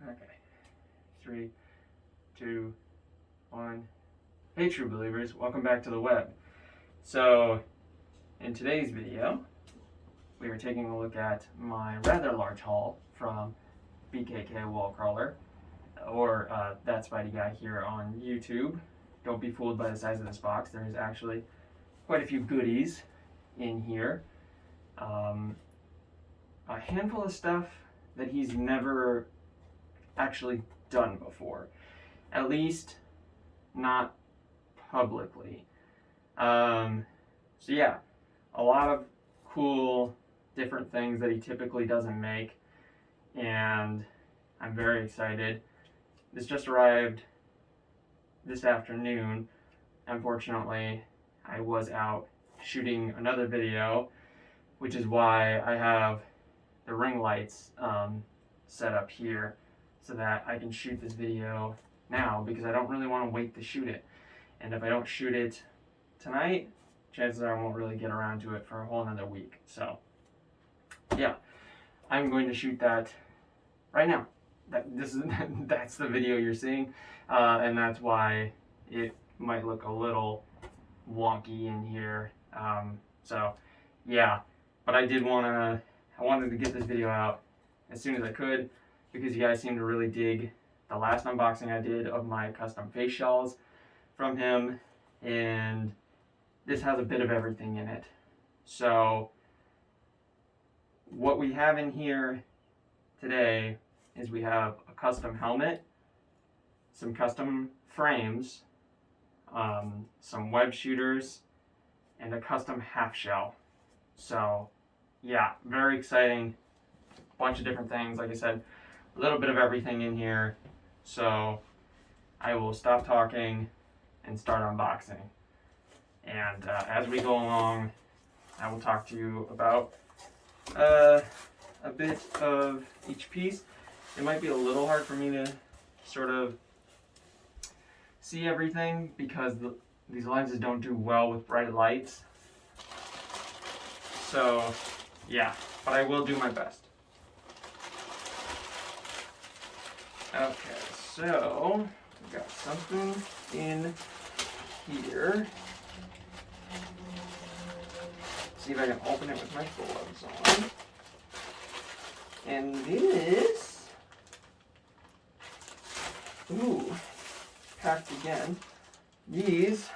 Okay. 3, 2, 1. Hey true believers, welcome back to the web. So, in today's video, we are taking a look at my rather large haul from BKK Wallcrawler, or that Spidey guy here on YouTube. Don't be fooled by the size of this box. There is actually quite a few goodies in here. A handful of stuff that he's never actually done before, at least not publicly. So yeah, a lot of cool different things that he typically doesn't make, and I'm very excited. This just arrived this afternoon. Unfortunately, I was out shooting another video, which is why I have the ring lights set up here so that I can shoot this video now, because I don't really want to wait to shoot it. And if I don't shoot it tonight, chances are I won't really get around to it for a whole another week. So yeah, I'm going to shoot that right now. That's the video you're seeing, and that's why it might look a little wonky in here. So yeah, but I wanted to get this video out as soon as I could, because you guys seem to really dig the last unboxing I did of my custom Faceshells from him, and this has a bit of everything in it. So what we have in here today is we have a custom helmet, some custom frames, some web shooters, and a custom half shell. So yeah, very exciting. Bunch of different things. Like I said, a little bit of everything in here. So I will stop talking and start unboxing. And as we go along, I will talk to you about a bit of each piece. It might be a little hard for me to sort of see everything because these lenses don't do well with bright lights. So yeah, but I will do my best. Okay, so we've got something in here. See if I can open it with my gloves on. And this, ooh, packed again. These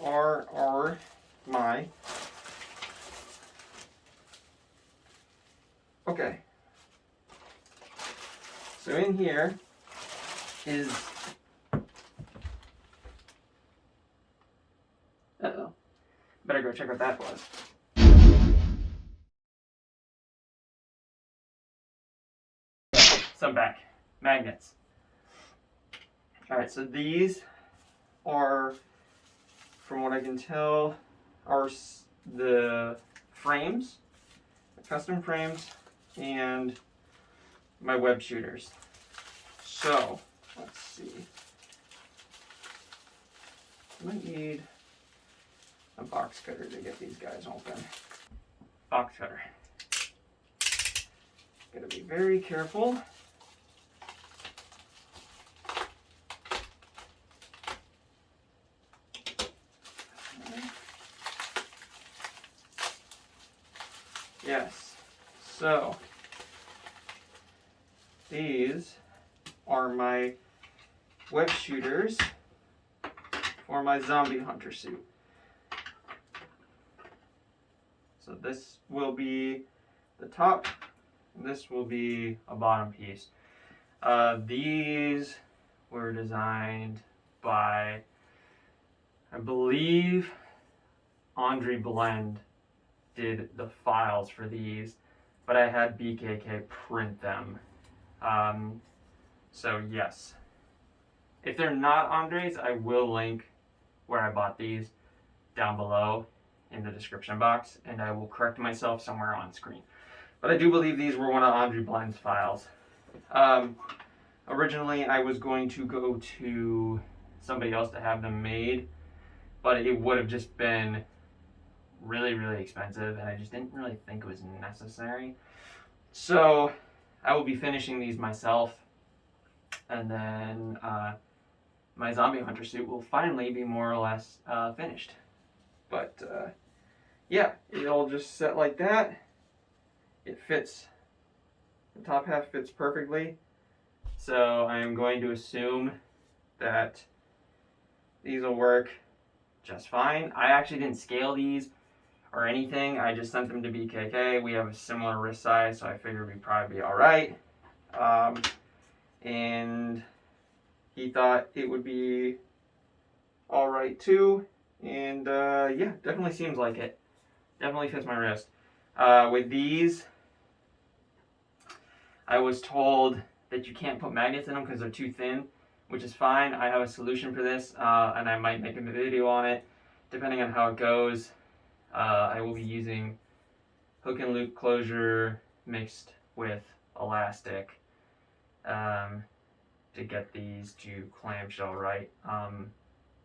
are my, okay. So in here is, uh-oh, better go check what that was. Some back magnets. Alright, so these are, from what I can tell, are the frames, the custom frames, and my web shooters. So, let's see. I might need a box cutter to get these guys open. Box cutter. Gotta be very careful. Yes, so these are my web shooters for my zombie hunter suit. So this will be the top, and this will be a bottom piece. These were designed by, I believe, Andre Blend did the files for these, but I had BKK print them. So yes, if they're not Andre's, I will link where I bought these down below in the description box, and I will correct myself somewhere on screen. But I do believe these were one of Andre Blend's files. Originally, I was going to go to somebody else to have them made, but it would have just been really, really expensive, and I just didn't really think it was necessary. So I will be finishing these myself, And then my zombie hunter suit will finally be more or less finished. But yeah, it'll just set like that. It fits, the top half fits perfectly. So I'm going to assume that these will work just fine. I actually didn't scale these or anything. I just sent them to BKK. We have a similar wrist size, so I figured we'd probably be all right. And he thought it would be all right too. And yeah, definitely seems like it. Definitely fits my wrist. With these, I was told that you can't put magnets in them because they're too thin, which is fine. I have a solution for this, and I might make a video on it, depending on how it goes. I will be using hook and loop closure mixed with elastic to get these to clamshell right.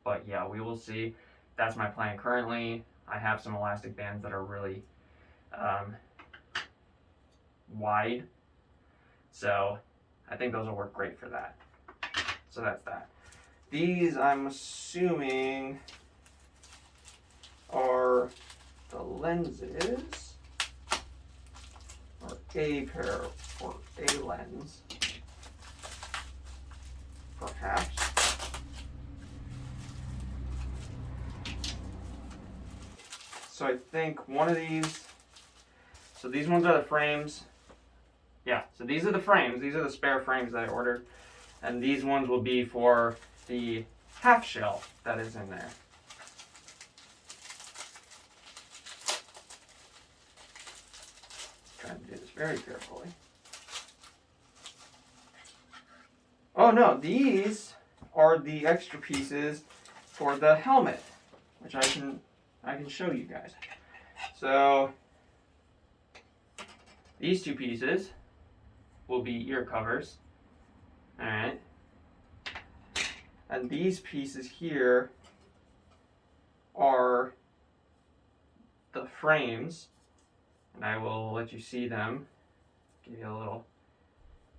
But yeah, we will see. That's my plan currently. I have some elastic bands that are really wide, so I think those will work great for that. So that's that. These, I'm assuming, are the lenses, or a pair, or a lens, perhaps. So I think one of these, so these ones are the frames. Yeah, so these are the frames. These are the spare frames that I ordered. And these ones will be for the half shell that is in there. Trying to do this very carefully. Oh no, these are the extra pieces for the helmet, which I can show you guys. So these two pieces will be ear covers. Alright. And these pieces here are the frames. And I will let you see them. Give you a little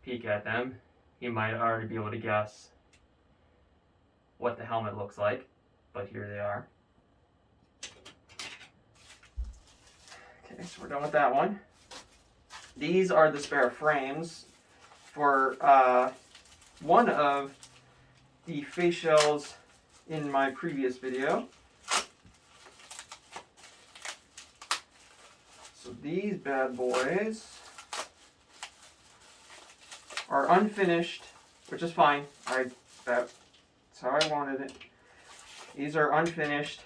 peek at them. You might already be able to guess what the helmet looks like, but here they are. Okay, so we're done with that one. These are the spare frames for one of the Faceshells in my previous video. So these bad boys are unfinished, which is fine. That's how I wanted it. These are unfinished,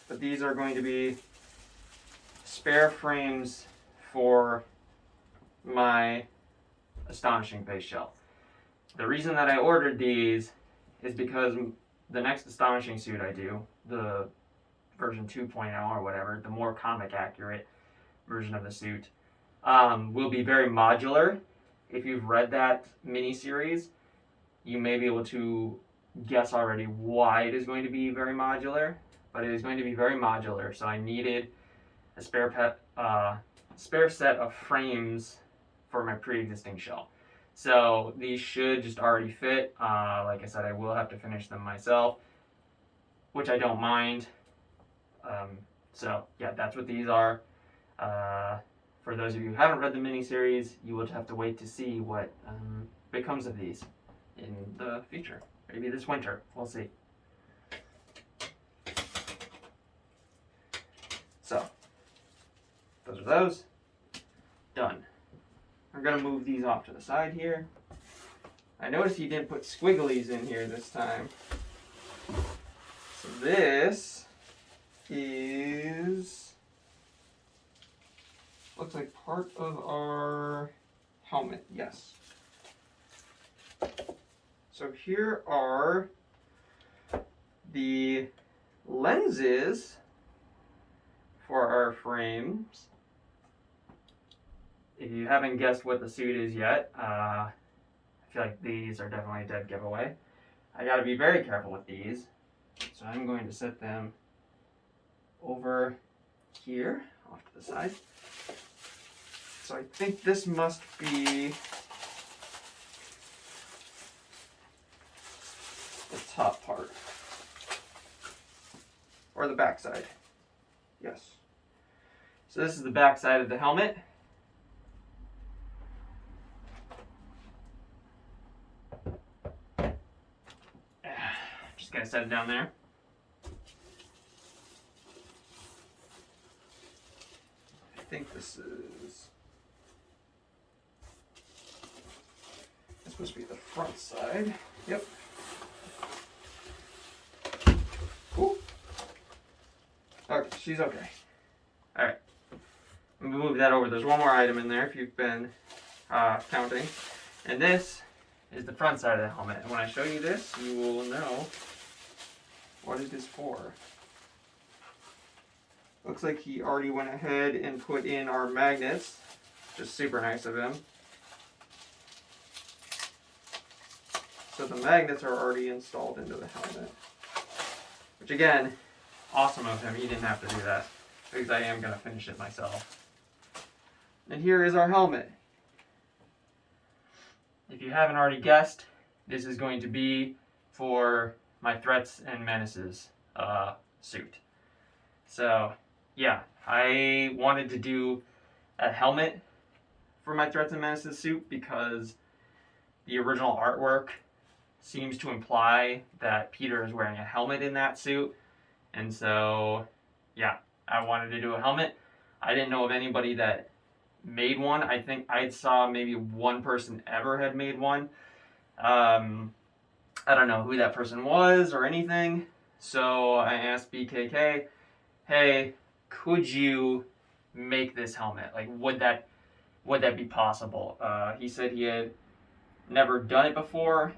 but these are going to be spare frames for my Astonishing Faceshell. The reason that I ordered these is because the next Astonishing suit I do, the version 2.0 or whatever, the more comic accurate version of the suit, will be very modular. If you've read that mini-series, you may be able to guess already why it is going to be very modular, but it is going to be very modular, so I needed a spare set of frames for my pre-existing shell. So these should just already fit. Like I said, I will have to finish them myself, which I don't mind. So yeah, that's what these are. For those of you who haven't read the miniseries, you will have to wait to see what becomes of these in the future. Maybe this winter. We'll see. So, those are those. Done. We're going to move these off to the side here. I noticed you didn't put squigglies in here this time. So this is, looks like part of our helmet, yes. So here are the lenses for our frames. If you haven't guessed what the suit is yet, I feel like these are definitely a dead giveaway. I gotta be very careful with these. So I'm going to set them over here, off to the side. So I think this must be top part. Or the back side. Yes. So this is the back side of the helmet. Just gonna set it down there. I think this is supposed to be the front side. Yep. Cool. Okay, she's okay. Alright. Move that over. There's one more item in there if you've been counting. And this is the front side of the helmet. And when I show you this, you will know what it is for. Looks like he already went ahead and put in our magnets. Just super nice of him. So the magnets are already installed into the helmet. Which again, awesome of him. He didn't have to do that. Because I am going to finish it myself. And here is our helmet. If you haven't already guessed, this is going to be for my Threats and Menaces suit. So, yeah, I wanted to do a helmet for my Threats and Menaces suit because the original artwork seems to imply that Peter is wearing a helmet in that suit. And so, yeah, I wanted to do a helmet. I didn't know of anybody that made one. I think I saw maybe one person ever had made one. I don't know who that person was or anything. So I asked BKK, hey, could you make this helmet? Like, would that be possible? He said he had never done it before.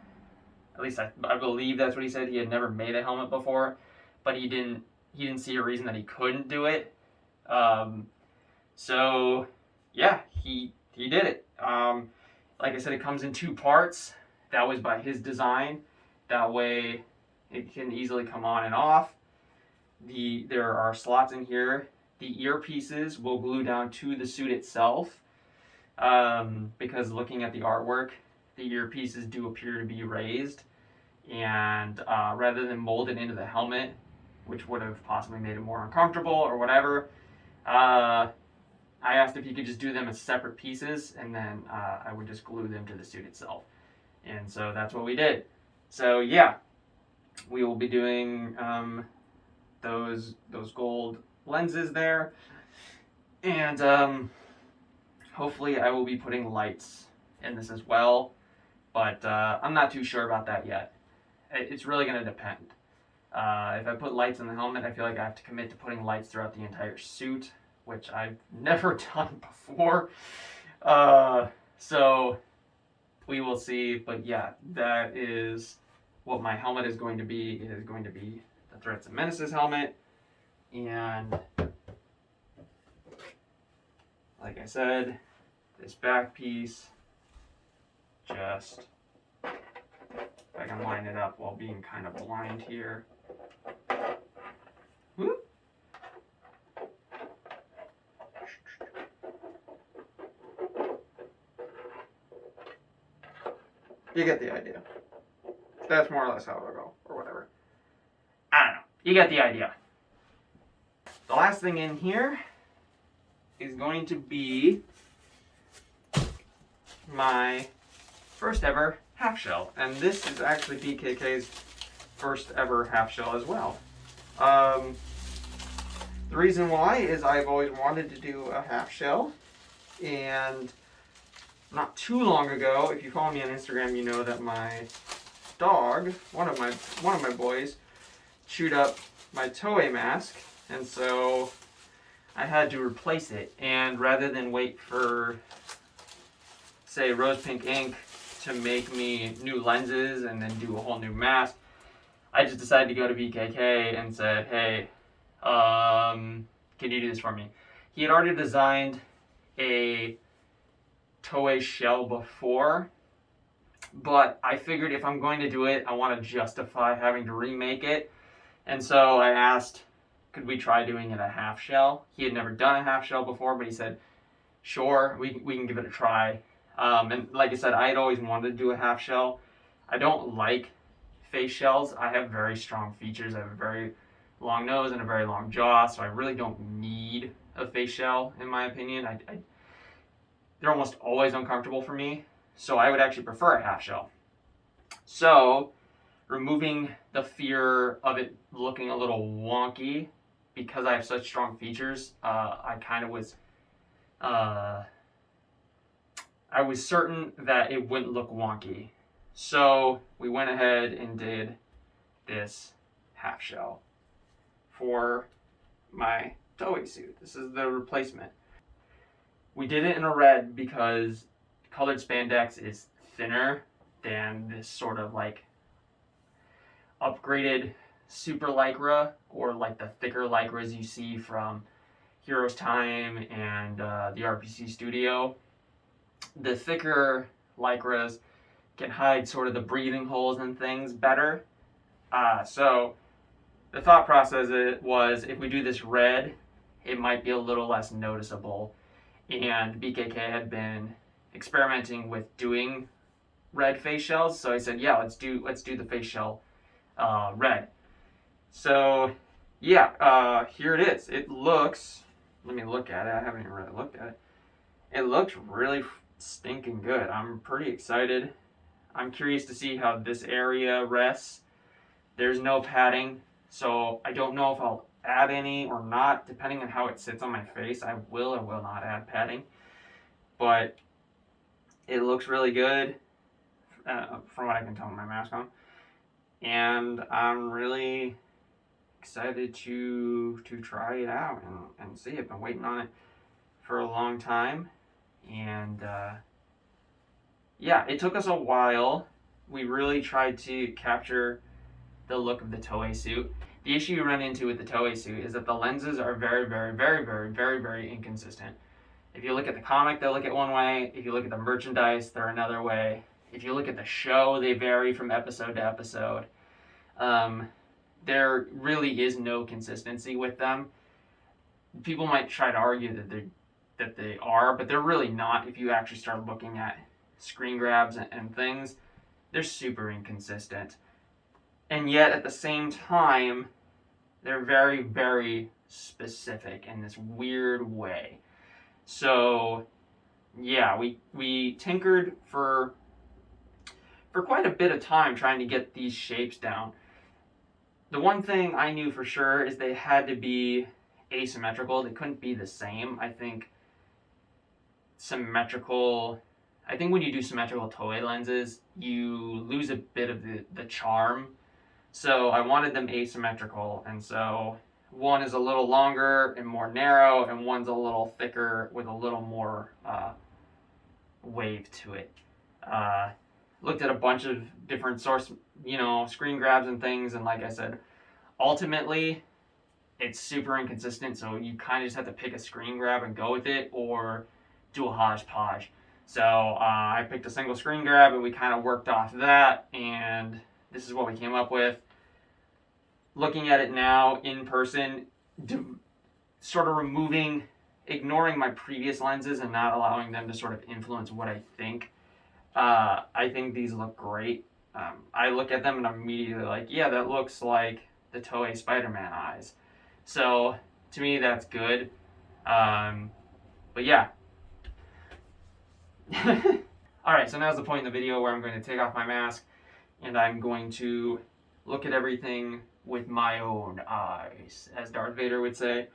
At least I believe that's what he said. He had never made a helmet before, but he didn't see a reason that he couldn't do it. So yeah, he did it. Like I said, it comes in two parts. That was by his design. That way it can easily come on and off. There are slots in here. The earpieces will glue down to the suit itself. Because looking at the artwork, the earpieces do appear to be raised. And rather than mold it into the helmet, which would have possibly made it more uncomfortable or whatever, I asked if he could just do them as separate pieces, and then I would just glue them to the suit itself. And so that's what we did. So yeah, we will be doing those gold lenses there. And hopefully I will be putting lights in this as well. But I'm not too sure about that yet. It's really going to depend. If I put lights in the helmet, I feel like I have to commit to putting lights throughout the entire suit, which I've never done before. So we will see. But yeah, that is what my helmet is going to be. It is going to be the Threats and Menaces helmet. And like I said, this back piece, just, if I can line it up while being kind of blind here. Whoop. You get the idea. That's more or less how it'll go, or whatever. I don't know. You get the idea. The last thing in here is going to be my first ever half shell. And this is actually BKK's first ever half shell as well. The reason why is I've always wanted to do a half shell, and not too long ago, if you follow me on Instagram, you know that my dog, one of my boys, chewed up my Toei mask, and so I had to replace it. And rather than wait for, say, Rose Pink ink to make me new lenses and then do a whole new mask, I just decided to go to BKK and said, hey, can you do this for me? He had already designed a Toei shell before, but I figured if I'm going to do it, I want to justify having to remake it. And so I asked, could we try doing it a half shell? He had never done a half shell before, but he said, sure, we can give it a try. And like I said, I had always wanted to do a half shell. I don't like face shells. I have very strong features. I have a very long nose and a very long jaw, so I really don't need a face shell, in my opinion. They're almost always uncomfortable for me, so I would actually prefer a half shell. So, removing the fear of it looking a little wonky, because I have such strong features, I was certain that it wouldn't look wonky. So we went ahead and did this half shell for my Toei suit. This is the replacement. We did it in a red because colored spandex is thinner than this sort of like upgraded super lycra, or like the thicker lycras you see from Heroes Time and the RPC Studio. The thicker lycras can hide sort of the breathing holes and things better. So the thought process was, if we do this red, it might be a little less noticeable. And BKK had been experimenting with doing red face shells, so I said, yeah, let's do the face shell red. So yeah, here it is. It looks, let me look at it. I haven't even really looked at it. It looks really stinking good. I'm pretty excited. I'm curious to see how this area rests. There's no padding, so I don't know if I'll add any or not, depending on how it sits on my face. I will or will not add padding, but it looks really good from what I can tell with my mask on, and I'm really excited to try it out and see. I've been waiting on it for a long time, and yeah, it took us a while. We really tried to capture the look of the Toei suit. The issue you run into with the Toei suit is that the lenses are very, very, very, very, very, very inconsistent. If you look at the comic, they look at one way. If you look at the merchandise, they're another way. If you look at the show, they vary from episode to episode. There really is no consistency with them. People might try to argue that they are, but they're really not. If you actually start looking at screen grabs and things, they're super inconsistent. And yet, at the same time, they're very, very specific in this weird way. So, yeah, we tinkered for quite a bit of time trying to get these shapes down. The one thing I knew for sure is they had to be asymmetrical. They couldn't be the same. I think when you do symmetrical Toei lenses, you lose a bit of the charm. So I wanted them asymmetrical, and so one is a little longer and more narrow, and one's a little thicker with a little more wave to it. Looked at a bunch of different screen grabs and things, and like I said, ultimately it's super inconsistent, so you kind of just have to pick a screen grab and go with it, or do a hodgepodge. So I picked a single screen grab, and we kind of worked off that, and this is what we came up with. Looking at it now in person, sort of ignoring my previous lenses and not allowing them to sort of influence what I think. I think these look great. I look at them and I'm immediately like, yeah, that looks like the Toei Spider-Man eyes. So to me, that's good. But yeah. Alright, so now's the point in the video where I'm going to take off my mask and I'm going to look at everything with my own eyes, as Darth Vader would say.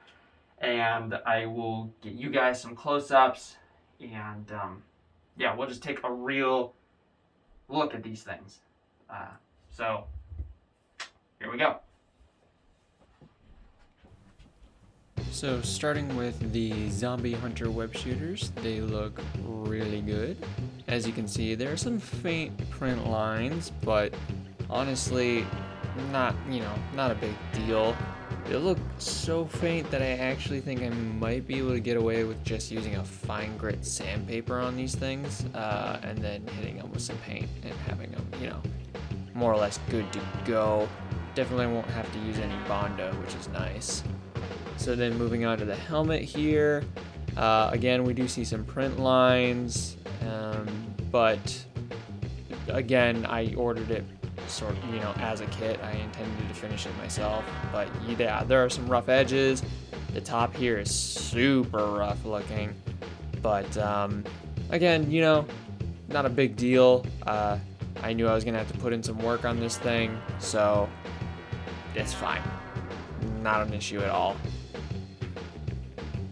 And I will get you guys some close-ups, and yeah, we'll just take a real look at these things. So, here we go. So starting with the Zombie Hunter web shooters, they look really good. As you can see, there are some faint print lines, but honestly, not a big deal. They look so faint that I actually think I might be able to get away with just using a fine grit sandpaper on these things, and then hitting them with some paint and having them, more or less good to go. Definitely won't have to use any Bondo, which is nice. So then moving on to the helmet here, again, we do see some print lines, but again, I ordered it sort of, you know, as a kit. I intended to finish it myself, but yeah, there are some rough edges. The top here is super rough looking, but again, you know, not a big deal. I knew I was gonna have to put in some work on this thing, so it's fine. Not an issue at all.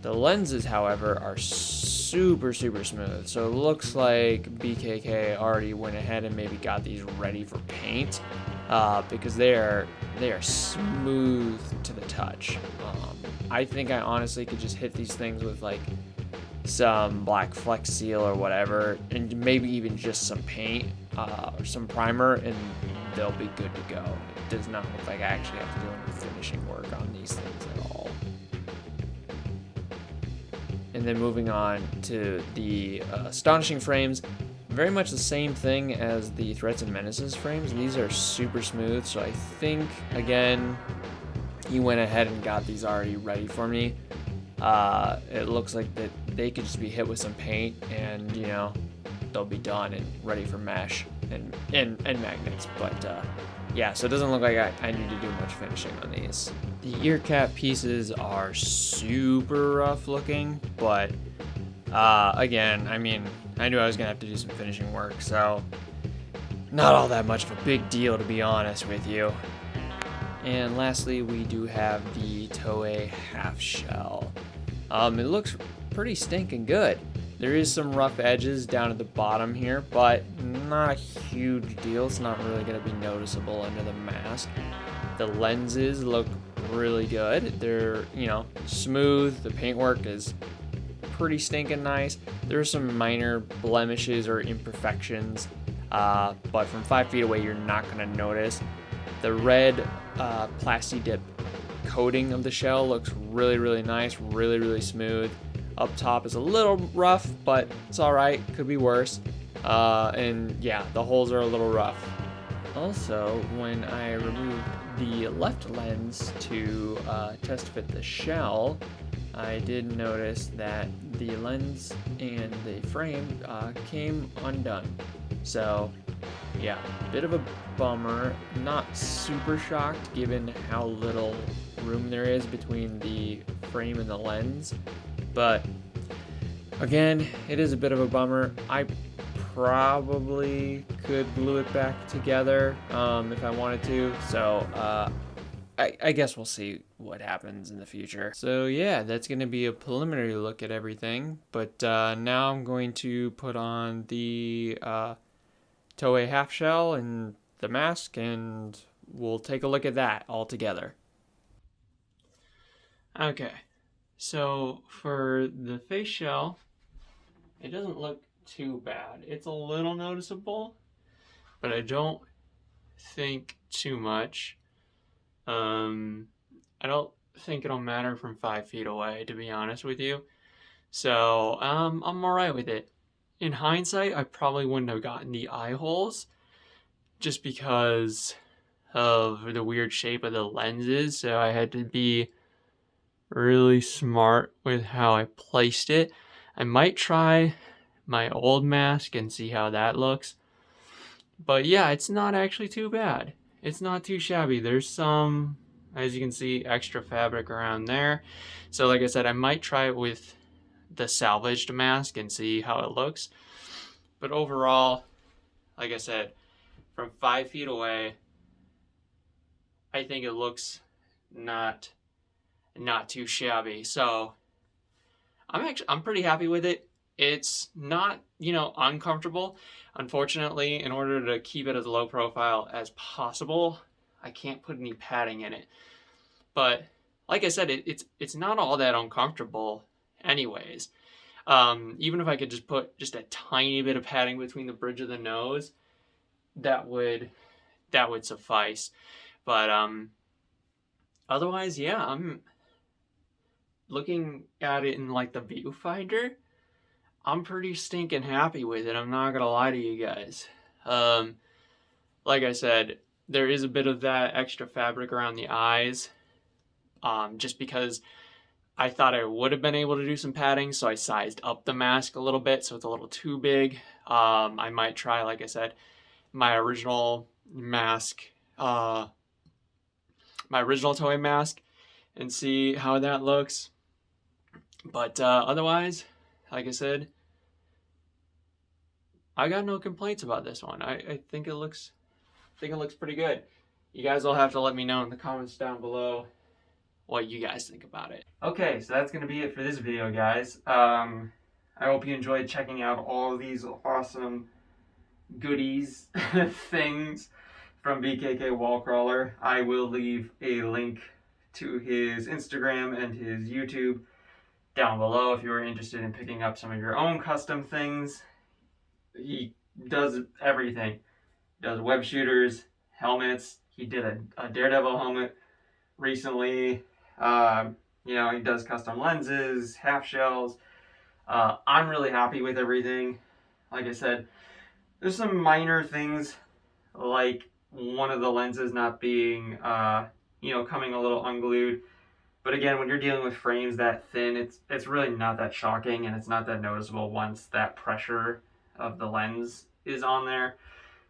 The lenses, however, are super smooth. So it looks like BKK already went ahead and maybe got these ready for paint, because they are smooth to the touch. I think I honestly could just hit these things with like some black Flex Seal or whatever, and maybe even just some paint or some primer, and they'll be good to go. It does not look like I actually have to do any finishing work on these things at all. And then moving on to the Astonishing frames, very much the same thing as the Threats and Menaces frames. These are super smooth, so I think, again, he went ahead and got these already ready for me. It looks like that they could just be hit with some paint, and, you know, they'll be done and ready for mesh and magnets. But yeah, so it doesn't look like I need to do much finishing on these. The ear cap pieces are super rough looking, but again, I mean, I knew I was gonna have to do some finishing work, so not all that much of a big deal, to be honest with you. And lastly, we do have the Toei half shell. It looks pretty stinking good. There is some rough edges down at the bottom here, but not a huge deal. It's not really going to be noticeable under the mask. The lenses look really good. They're, you know, smooth. The paintwork is pretty stinking nice. There are some minor blemishes or imperfections, but from 5 feet away, you're not going to notice. The red Plasti Dip coating of the shell looks really nice, really smooth. Up top is a little rough, but it's all right. Could be worse. And yeah, the holes are a little rough. Also, when I removed the left lens to test fit the shell, I did notice that the lens and the frame came undone. So yeah, bit of a bummer. Not super shocked given how little room there is between the frame and the lens. But again, it is a bit of a bummer. I probably could glue it back together if I wanted to. So I guess we'll see what happens in the future. So yeah, that's going to be a preliminary look at everything. But now I'm going to put on the Toei half shell and the mask, and we'll take a look at that all together. Okay, so for the face shell, it doesn't look too bad. It's a little noticeable, but I don't think too much. I don't think it'll matter from 5 feet away, to be honest with you. So I'm alright with it. In hindsight, I probably wouldn't have gotten the eye holes just because of the weird shape of the lenses. So I had to be really smart with how I placed it. I might try my old mask and see how that looks. But yeah, it's not actually too bad. It's not too shabby. There's some, as you can see, extra fabric around there. So like I said, I might try it with the salvaged mask and see how it looks. But overall, like I said, from 5 feet away, I think it looks not too shabby. So I'm pretty happy with it. It's not, you know, uncomfortable. Unfortunately, in order to keep it as low profile as possible, I can't put any padding in it. But like I said, it's not all that uncomfortable anyways. Even if I could just put just a tiny bit of padding between the bridge of the nose, that would suffice. But otherwise, yeah, I'm looking at it in like the viewfinder. I'm pretty stinking happy with it. I'm not gonna lie to you guys. Like I said, there is a bit of that extra fabric around the eyes, just because I thought I would have been able to do some padding, so I sized up the mask a little bit, so it's a little too big. I might try, like I said, my original mask, my original toy mask, and see how that looks. But otherwise, like I said, I got no complaints about this one. I think it looks pretty good. You guys will have to let me know in the comments down below what you guys think about it. Okay, so that's going to be it for this video, guys. I hope you enjoyed checking out all these awesome goodies, things from BKK Wallcrawler. I will leave a link to his Instagram and his YouTube down below if you are interested in picking up some of your own custom things. He does everything. He does web shooters, helmets. He did a Daredevil helmet recently. You know, he does custom lenses, half shells. I'm really happy with everything. Like I said, there's some minor things like one of the lenses not being, you know, coming a little unglued. But again, when you're dealing with frames that thin, it's really not that shocking, and it's not that noticeable once that pressure of the lens is on there.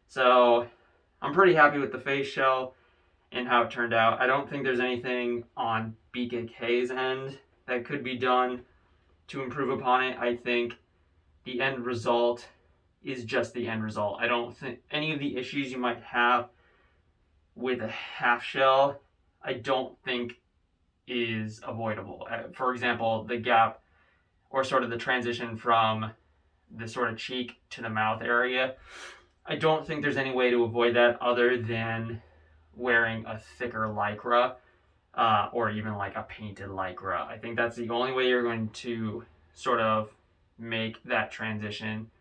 So I'm pretty happy with the face shell and how it turned out. I don't think there's anything on BKK's end that could be done to improve upon it. I think the end result is just the end result. I don't think any of the issues you might have with a half shell, I don't think is avoidable. For example, the gap or sort of the transition from the sort of cheek to the mouth area. I don't think there's any way to avoid that other than wearing a thicker lycra or even like a painted lycra. I think that's the only way you're going to sort of make that transition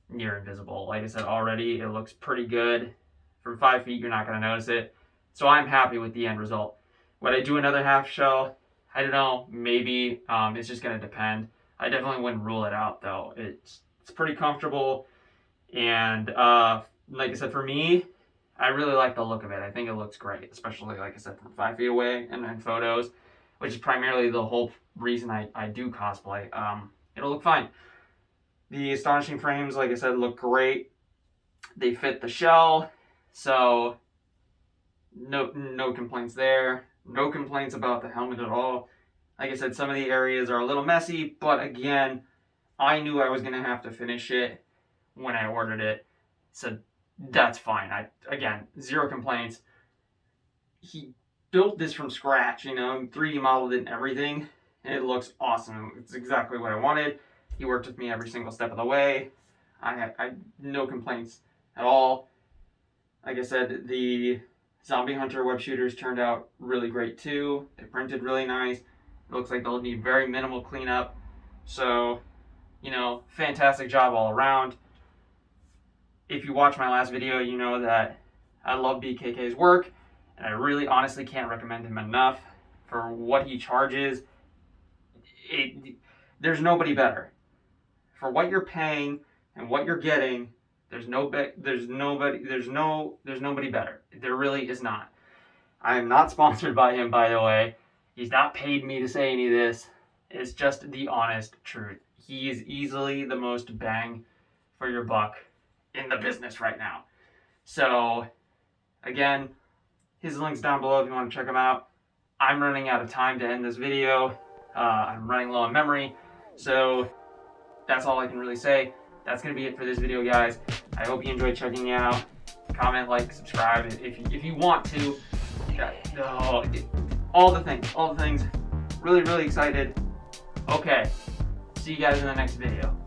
near invisible. Like I said already, it looks pretty good. From 5 feet, you're not going to notice it. So I'm happy with the end result. Would I do another half shell? I don't know. Maybe. It's just going to depend. I definitely wouldn't rule it out, though. It's pretty comfortable. And like I said, for me, I really like the look of it. I think it looks great, especially, like I said, from 5 feet away and in photos, which is primarily the whole reason I do cosplay. It'll look fine. The astonishing frames, like I said, look great. They fit the shell, so no complaints there. No complaints about the helmet at all. Like I said, some of the areas are a little messy, but again, I knew I was going to have to finish it when I ordered it, so that's fine. Again, zero complaints. He built this from scratch, you know, 3D modeled it and everything, and it looks awesome. It's exactly what I wanted. He worked with me every single step of the way. I had no complaints at all. Like I said, the Zombie Hunter web shooters turned out really great too. They printed really nice. It looks like they'll need very minimal cleanup. So, you know, fantastic job all around. If you watch my last video, you know that I love BKK's work, and I really honestly can't recommend him enough for what he charges. There's nobody better. For what you're paying and what you're getting, there's nobody better. There really is not. I am not sponsored by him, by the way. He's not paid me to say any of this. It's just the honest truth. He is easily the most bang for your buck in the business right now. So, again, his link's down below if you want to check him out. I'm running out of time to end this video. I'm running low on memory. So, that's all I can really say. That's going to be it for this video, guys. I hope you enjoyed checking it out. Comment, like, subscribe if you want to. All the things. Really, really excited. Okay. See you guys in the next video.